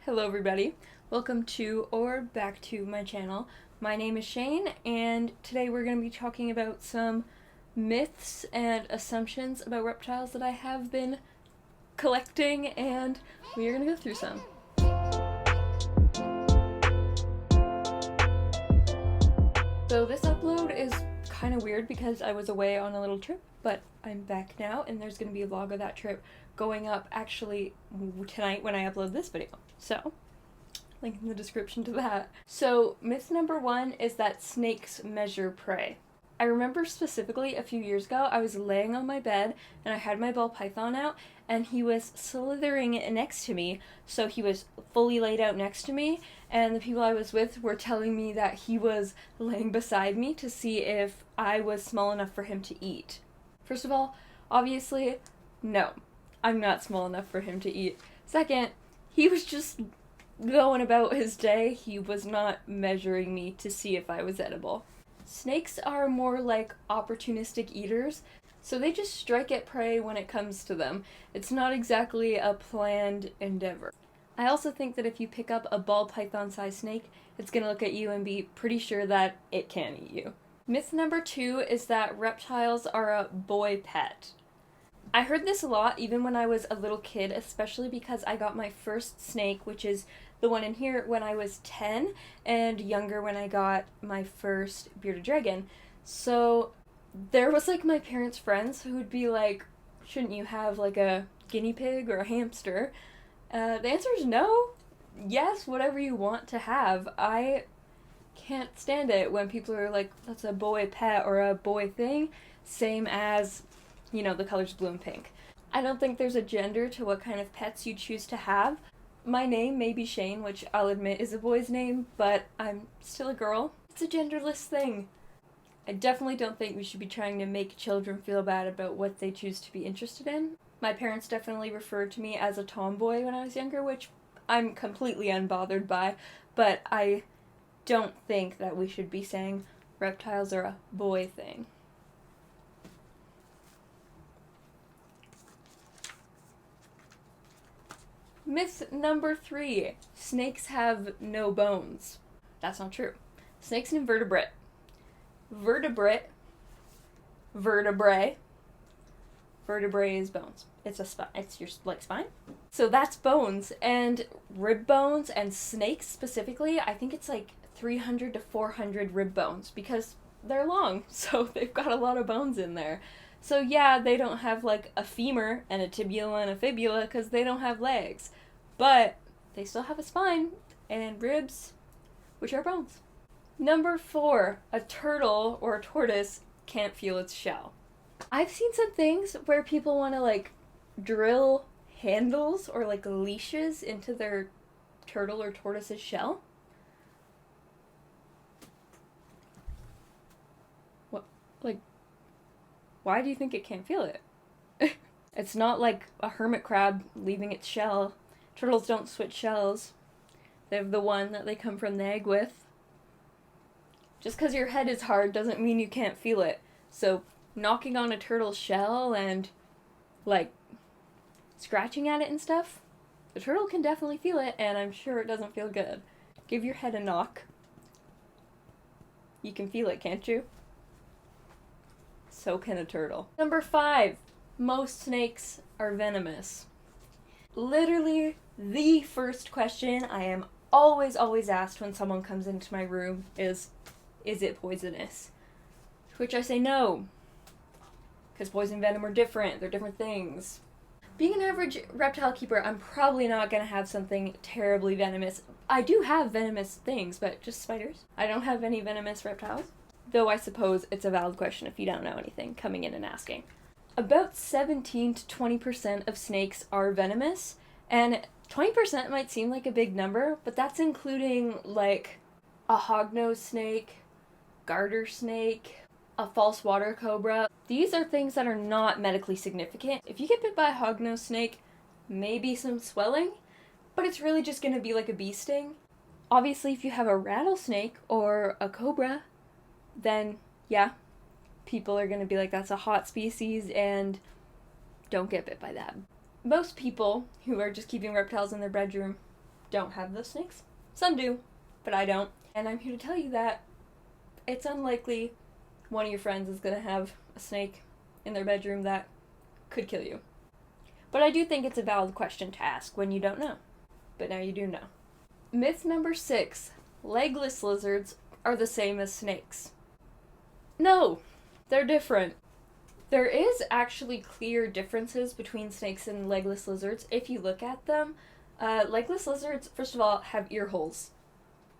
Hello everybody, welcome to or back to my channel. My name is Shane and today we're going to be talking about some myths and assumptions about reptiles that I have been collecting, and we are going to go through some. So this upload is kind of weird because I was away on a little trip, but I'm back now and there's going to be a vlog of that trip going up actually tonight when I upload this video. So, link in the description to that. So, myth number 1 is that snakes measure prey. I remember specifically a few years ago, I was laying on my bed and I had my ball python out and he was slithering next to me, so he was fully laid out next to me, and the people I was with were telling me that he was laying beside me to see if I was small enough for him to eat. First of all, obviously, no, I'm not small enough for him to eat. Second, he was just going about his day. He was not measuring me to see if I was edible. Snakes are more like opportunistic eaters, so they just strike at prey when it comes to them. It's not exactly a planned endeavor. I also think that if you pick up a ball python-sized snake, it's gonna look at you and be pretty sure that it can eat you. Myth number 2 is that reptiles are a boy pet. I heard this a lot even when I was a little kid, especially because I got my first snake, which is the one in here, when I was 10, and younger when I got my first bearded dragon. So there was like my parents' friends who would be like, shouldn't you have like a guinea pig or a hamster? The answer is no. Yes, whatever you want to have. I can't stand it when people are like, that's a boy pet or a boy thing, same as, you know, the colors blue and pink. I don't think there's a gender to what kind of pets you choose to have. My name may be Shane, which I'll admit is a boy's name, but I'm still a girl. It's a genderless thing. I definitely don't think we should be trying to make children feel bad about what they choose to be interested in. My parents definitely referred to me as a tomboy when I was younger, which I'm completely unbothered by, but I don't think that we should be saying reptiles are a boy thing. Myth number 3, snakes have no bones. That's not true. Snake's an invertebrate. Vertebrae is bones. It's a spine. It's your like spine. So that's bones, and rib bones, and snakes specifically, I think it's like 300 to 400 rib bones because they're long, so they've got a lot of bones in there. So yeah, they don't have like a femur and a tibia and a fibula because they don't have legs, but they still have a spine and ribs, which are bones. Number 4, a turtle or a tortoise can't feel its shell. I've seen some things where people want to like drill handles or like leashes into their turtle or tortoise's shell. What? Like, why do you think it can't feel it? It's not like a hermit crab leaving its shell. Turtles don't switch shells. They have the one that they come from the egg with. Just because your head is hard doesn't mean you can't feel it. So knocking on a turtle's shell and like scratching at it and stuff, the turtle can definitely feel it, and I'm sure it doesn't feel good. Give your head a knock. You can feel it, can't you? So can a turtle. Number 5, most snakes are venomous. Literally the first question I am always asked when someone comes into my room is it poisonous? To which I say no, because poison and venom are different. They're different things. Being an average reptile keeper, I'm probably not going to have something terribly venomous. I do have venomous things, but just spiders. I don't have any venomous reptiles. Though I suppose it's a valid question if you don't know anything, coming in and asking. About 17 to 20% of snakes are venomous, and 20% might seem like a big number, but that's including like a hognose snake, garter snake, a false water cobra. These are things that are not medically significant. If you get bit by a hognose snake, maybe some swelling, but it's really just going to be like a bee sting. Obviously, if you have a rattlesnake or a cobra, then yeah, people are going to be like, that's a hot species and don't get bit by that. Most people who are just keeping reptiles in their bedroom don't have those snakes. Some do, but I don't. And I'm here to tell you that it's unlikely one of your friends is going to have a snake in their bedroom that could kill you. But I do think it's a valid question to ask when you don't know. But now you do know. Myth number 6. Legless lizards are the same as snakes. No, they're different. There is actually clear differences between snakes and legless lizards if you look at them. Legless lizards, first of all, have ear holes.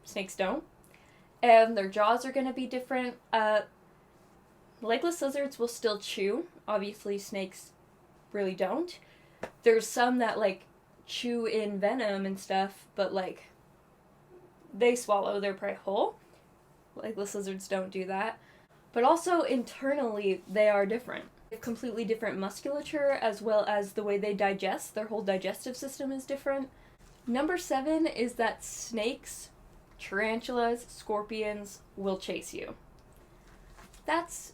Snakes don't. And their jaws are going to be different. Legless lizards will still chew. Obviously, snakes really don't. There's some that, like, chew in venom and stuff, but, like, they swallow their prey whole. Legless lizards don't do that. But also, internally, they are different. They have completely different musculature, as well as the way they digest. Their whole digestive system is different. Number 7 is that snakes, tarantulas, scorpions will chase you. That's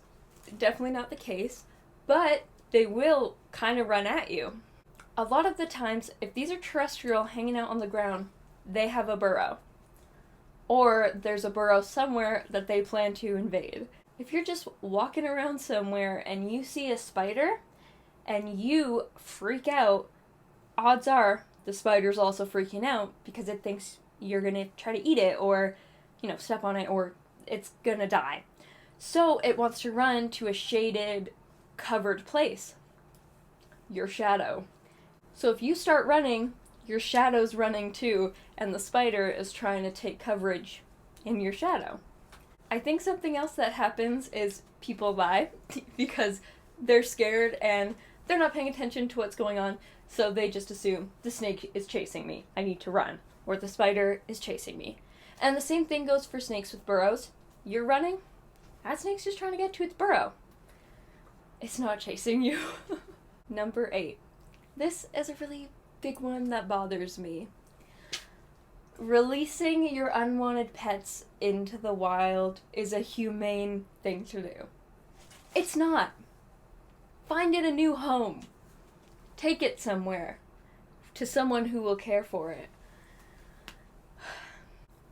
definitely not the case, but they will kind of run at you. A lot of the times, if these are terrestrial hanging out on the ground, they have a burrow. Or there's a burrow somewhere that they plan to invade. If you're just walking around somewhere and you see a spider and you freak out, odds are the spider's also freaking out because it thinks you're going to try to eat it or, step on it, or it's going to die. So it wants to run to a shaded, covered place. Your shadow. So if you start running, your shadow's running too, and the spider is trying to take coverage in your shadow. I think something else that happens is people lie because they're scared and they're not paying attention to what's going on, so they just assume the snake is chasing me, I need to run, or the spider is chasing me. And the same thing goes for snakes with burrows. You're running, that snake's just trying to get to its burrow. It's not chasing you. Number 8. This is a really big one that bothers me. Releasing your unwanted pets into the wild is a humane thing to do. It's not. Find it a new home. Take it somewhere. To someone who will care for it.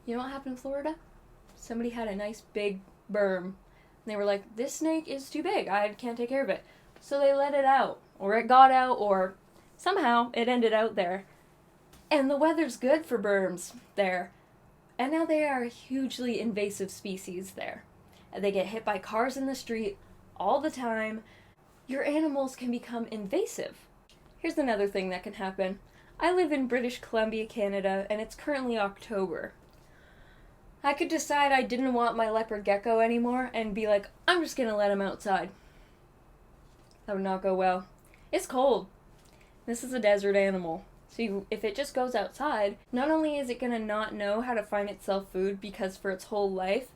You know what happened in Florida? Somebody had a nice big berm. And they were like, this snake is too big. I can't take care of it. So they let it out. Or it got out, or somehow it ended out there. And the weather's good for berms there. And now they are a hugely invasive species there. And they get hit by cars in the street all the time. Your animals can become invasive. Here's another thing that can happen. I live in British Columbia, Canada, and it's currently October. I could decide I didn't want my leopard gecko anymore and be like, I'm just gonna let him outside. That would not go well. It's cold. This is a desert animal. So if it just goes outside, not only is it going to not know how to find itself food because for its whole life,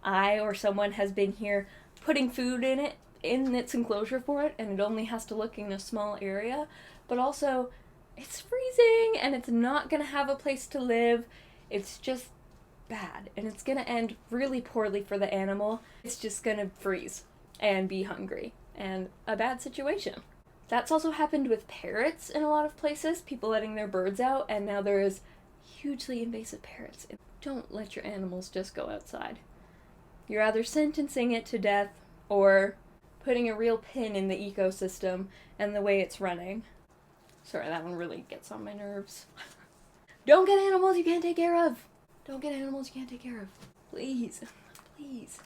I or someone has been here putting food in its enclosure for it, and it only has to look in a small area, but also it's freezing and it's not going to have a place to live. It's just bad, and it's going to end really poorly for the animal. It's just going to freeze and be hungry, and a bad situation. That's also happened with parrots in a lot of places, people letting their birds out, and now there is hugely invasive parrots. Don't let your animals just go outside. You're either sentencing it to death or putting a real pin in the ecosystem and the way it's running. Sorry, that one really gets on my nerves. Don't get animals you can't take care of. Don't get animals you can't take care of. Please. Please.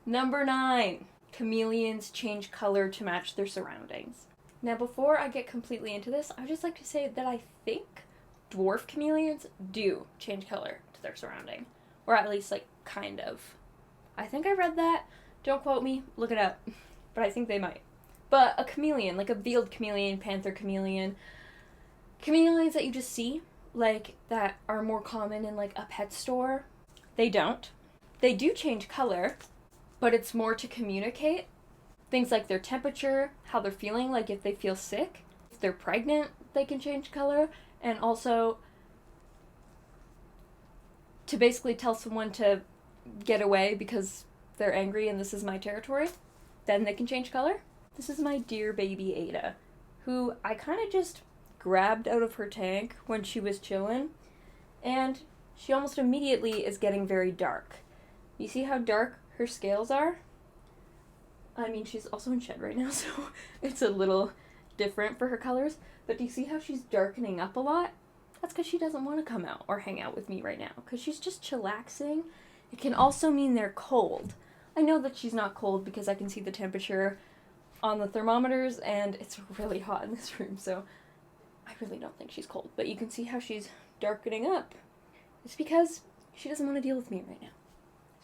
Number 9. Chameleons change color to match their surroundings. Now, before I get completely into this, I would just like to say that I think dwarf chameleons do change color to their surrounding. Or at least, kind of. I think I read that. Don't quote me. Look it up. But I think they might. But a chameleon, like a veiled chameleon, panther chameleon, chameleons that you just see, that are more common in, a pet store, they don't. They do change color, but it's more to communicate. Things like their temperature, how they're feeling, if they feel sick. If they're pregnant, they can change color. And also to basically tell someone to get away because they're angry and this is my territory, then they can change color. This is my dear baby Ada, who I kind of just grabbed out of her tank when she was chilling. and she almost immediately is getting very dark. You see how dark her scales are? I mean, she's also in shed right now, so it's a little different for her colors, but do you see how she's darkening up a lot? That's because she doesn't want to come out or hang out with me right now, because she's just chillaxing. It can also mean they're cold. I know that she's not cold because I can see the temperature on the thermometers, and it's really hot in this room, so I really don't think she's cold. But you can see how she's darkening up. It's because she doesn't want to deal with me right now.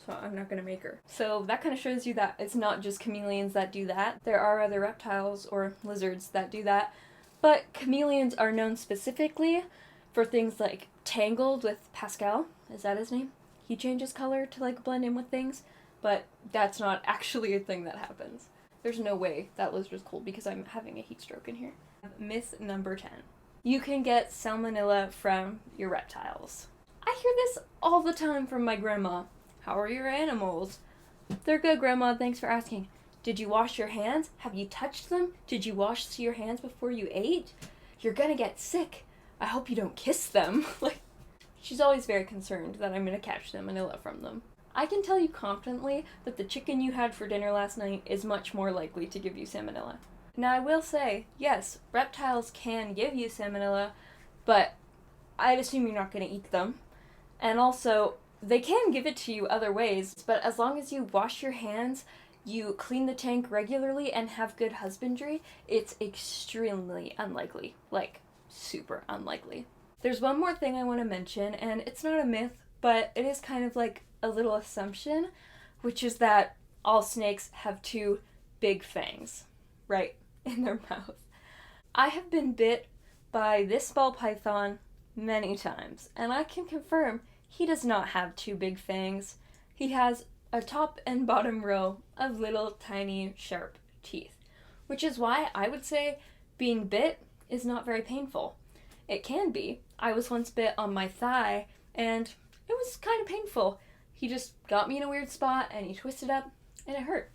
So I'm not going to make her. So that kind of shows you that it's not just chameleons that do that. There are other reptiles or lizards that do that. But chameleons are known specifically for things like Tangled with Pascal. Is that his name? He changes color to like blend in with things, but that's not actually a thing that happens. There's no way that lizard is cold because I'm having a heat stroke in here. Myth number 10. You can get salmonella from your reptiles. I hear this all the time from my grandma. How are your animals? They're good, Grandma. Thanks for asking. Did you wash your hands? Have you touched them? Did you wash your hands before you ate? You're gonna get sick. I hope you don't kiss them. Like, she's always very concerned that I'm gonna catch salmonella from them. I can tell you confidently that the chicken you had for dinner last night is much more likely to give you salmonella. Now, I will say, yes, reptiles can give you salmonella, but I'd assume you're not gonna eat them. And also, they can give it to you other ways, but as long as you wash your hands, you clean the tank regularly, and have good husbandry, it's extremely unlikely. Like, super unlikely. There's one more thing I want to mention, and it's not a myth, but it is kind of like a little assumption, which is that all snakes have two big fangs, right in their mouth. I have been bit by this ball python many times, and I can confirm he does not have two big fangs. He has a top and bottom row of little tiny sharp teeth, which is why I would say being bit is not very painful. It can be. I was once bit on my thigh, and it was kind of painful. He just got me in a weird spot, and he twisted up, and it hurt.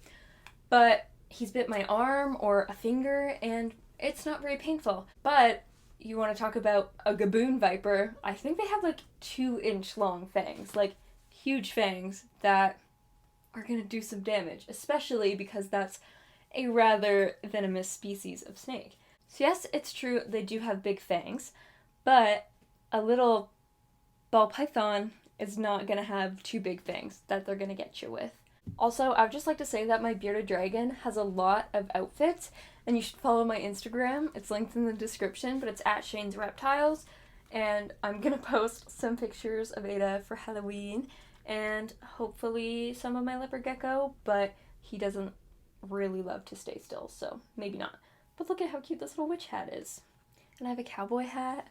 But he's bit my arm or a finger, and it's not very painful. But you want to talk about a gaboon viper, I think they have like 2-inch long fangs, like huge fangs that are going to do some damage, especially because that's a rather venomous species of snake. So yes, it's true, they do have big fangs, but a little ball python is not going to have two big fangs that they're going to get you with. Also, I would just like to say that my bearded dragon has a lot of outfits, and you should follow my Instagram. It's linked in the description, but it's at Shane's Reptiles, and I'm going to post some pictures of Ada for Halloween, and hopefully some of my leopard gecko, but he doesn't really love to stay still, so maybe not. But look at how cute this little witch hat is. And I have a cowboy hat.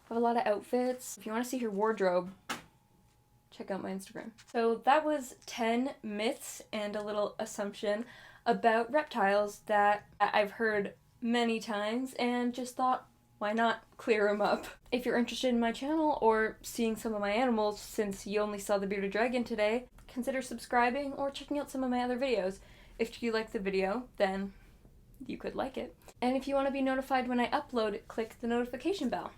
I have a lot of outfits. If you want to see her wardrobe, check out my Instagram. So that was 10 myths and a little assumption about reptiles that I've heard many times and just thought, why not clear them up? If you're interested in my channel or seeing some of my animals, since you only saw the bearded dragon today, consider subscribing or checking out some of my other videos. If you like the video, then you could like it. And if you want to be notified when I upload, click the notification bell.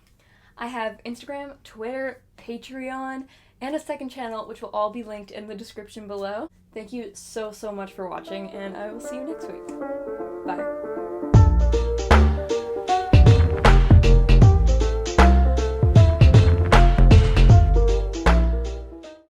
I have Instagram, Twitter, Patreon, and a second channel, which will all be linked in the description below. Thank you so much for watching, and I will see you next week. Bye.